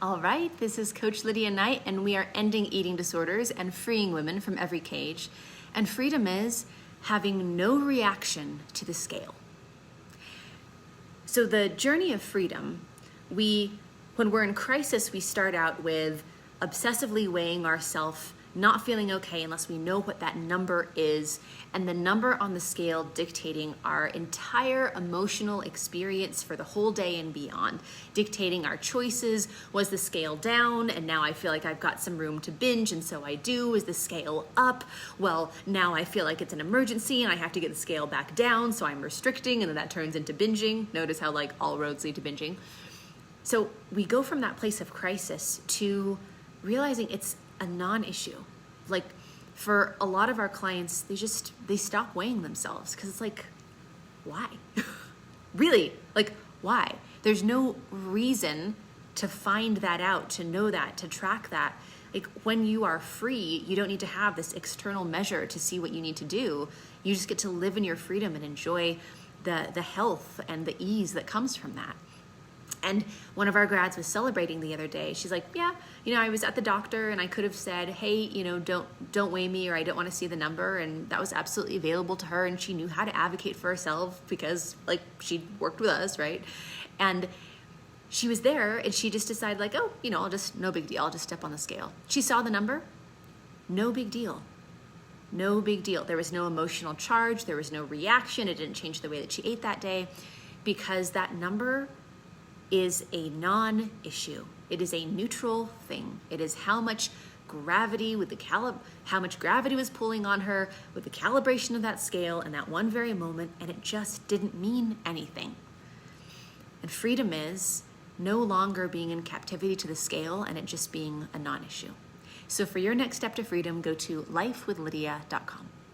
All right, this is Coach Lydia Knight, and we are ending eating disorders and freeing women from every cage. And freedom is having no reaction to the scale. So the journey of freedom, when we're in crisis, we start out with obsessively weighing ourselves, not feeling okay unless we know what that number is, and the number on the scale dictating our entire emotional experience for the whole day and beyond, dictating our choices. Was the scale down and now I feel like I've got some room to binge and so I do? Is the scale up? Well, now I feel like it's an emergency and I have to get the scale back down, so I'm restricting, and then that turns into binging. Notice how like all roads lead to binging. So we go from that place of crisis to realizing it's a non-issue. Like for a lot of our clients, they stop weighing themselves because it's like, why? Really, like why? There's no reason to find that out, to know that, to track that. Like when you are free, you don't need to have this external measure to see what you need to do. You just get to live in your freedom and enjoy the health and the ease that comes from that. And one of our grads was celebrating the other day. She's like, yeah, I was at the doctor and I could have said, hey, don't weigh me, or I don't want to see the number. And that was absolutely available to her. And she knew how to advocate for herself because like she worked with us, right? And she was there and she just decided like, oh, no big deal. I'll just step on the scale. She saw the number. No big deal. No big deal. There was no emotional charge. There was no reaction. It didn't change the way that she ate that day because that number is a non-issue. It is a neutral thing. It is how much gravity how much gravity was pulling on her with the calibration of that scale in that one very moment, and it just didn't mean anything. And freedom is no longer being in captivity to the scale and it just being a non-issue. So for your next step to freedom, go to lifewithlydia.com.